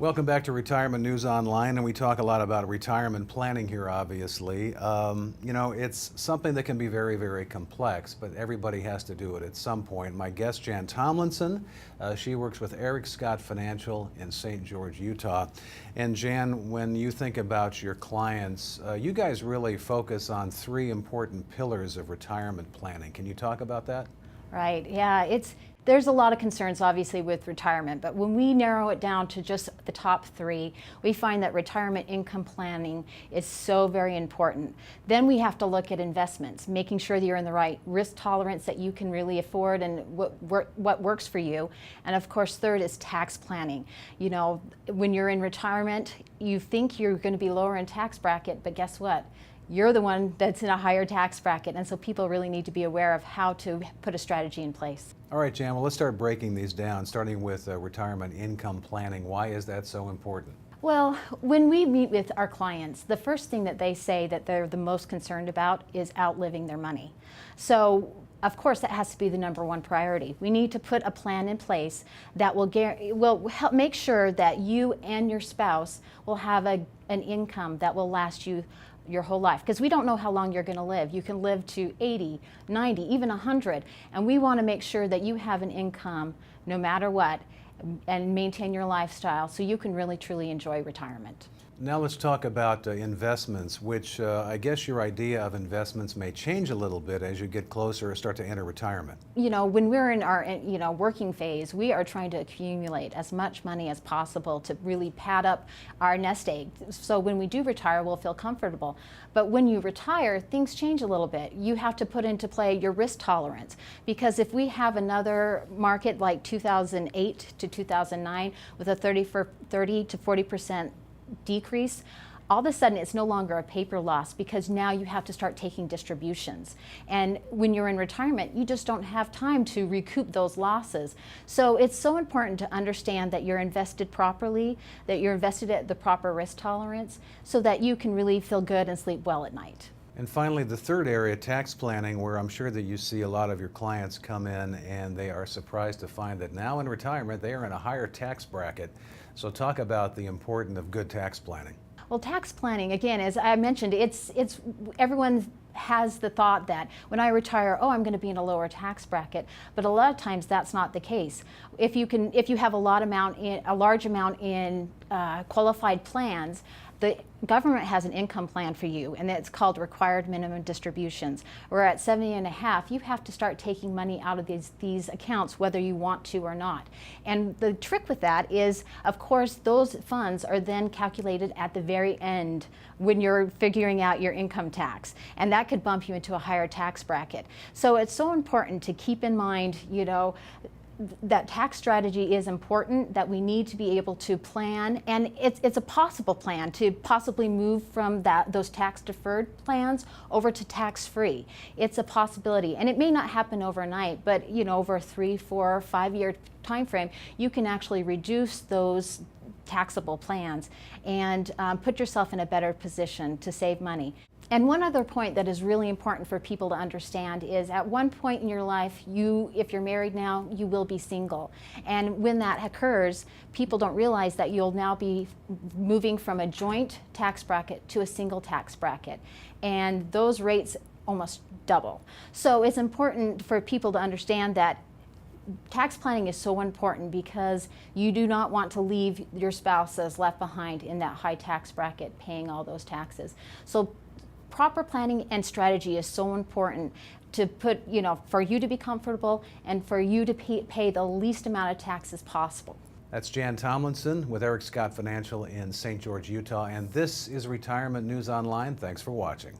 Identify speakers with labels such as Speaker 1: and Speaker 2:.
Speaker 1: Welcome back to Retirement News Online, and we talk a lot about retirement planning here, obviously. It's something that can be very, very complex, but everybody has to do it at some point. My guest, Jan Tomlinson, she works with Eric Scott Financial in St. George, Utah. And Jan, when you think about your clients, you guys really focus on three important pillars of retirement planning. Can you talk about that?
Speaker 2: Right, yeah, there's a lot of concerns obviously with retirement, but when we narrow it down to just the top three, we find that retirement income planning is so very important. Then we have to look at investments, making sure that you're in the right risk tolerance that you can really afford and what works for you. And of course, third is tax planning. You know, when you're in retirement, you think you're going to be lower in tax bracket, but guess what? You're the one that's in a higher tax bracket, and so people really need to be aware of how to put a strategy in place.
Speaker 1: All right, Jan, well, let's start breaking these down, starting with retirement income planning. Why is that so important?
Speaker 2: Well, when we meet with our clients, the first thing that they say that they're the most concerned about is outliving their money. So, of course, that has to be the number one priority. We need to put a plan in place that will help make sure that you and your spouse will have an income that will last you your whole life, because we don't know how long you're going to live. You can live to 80, 90, even 100, and we want to make sure that you have an income no matter what and maintain your lifestyle so you can really truly enjoy retirement.
Speaker 1: Now let's talk about investments, which I guess your idea of investments may change a little bit as you get closer or start to enter retirement.
Speaker 2: You know, when we're in our working phase, we are trying to accumulate as much money as possible to really pad up our nest egg. So when we do retire, we'll feel comfortable. But when you retire, things change a little bit. You have to put into play your risk tolerance, because if we have another market like 2008 to 2009 with a 30 to 40% decrease, all of a sudden it's no longer a paper loss, because now you have to start taking distributions. And when you're in retirement, you just don't have time to recoup those losses. So it's so important to understand that you're invested properly, that you're invested at the proper risk tolerance, so that you can really feel good and sleep well at night.
Speaker 1: And finally, the third area, tax planning, where I'm sure that you see a lot of your clients come in and they are surprised to find that now in retirement they are in a higher tax bracket. So talk about the importance of good tax planning.
Speaker 2: Well, tax planning, again, as I mentioned, everyone has the thought that when I retire, oh, I'm going to be in a lower tax bracket, but a lot of times that's not the case. If you have a large amount in qualified plans, the government has an income plan for you, and it's called required minimum distributions. Where at 70 and a half, you have to start taking money out of these accounts whether you want to or not. And the trick with that is, of course, those funds are then calculated at the very end when you're figuring out your income tax, and that could bump you into a higher tax bracket. So it's so important to keep in mind, you know, that tax strategy is important, that we need to be able to plan, and it's a possible plan to possibly move from those tax deferred plans over to tax free. It's a possibility, and it may not happen overnight, but you know, over a 3, 4, 5 year time frame, you can actually reduce those taxable plans and put yourself in a better position to save money. And one other point that is really important for people to understand is, at one point in your life, if you're married now, you will be single. And when that occurs, people don't realize that you'll now be moving from a joint tax bracket to a single tax bracket. And those rates almost double. So it's important for people to understand that tax planning is so important, because you do not want to leave your spouse as left behind in that high tax bracket paying all those taxes. So proper planning and strategy is so important to put, you know, for you to be comfortable and for you to pay the least amount of taxes possible.
Speaker 1: That's Jan Tomlinson with Eric Scott Financial in St. George, Utah, and this is Retirement News Online. Thanks for watching.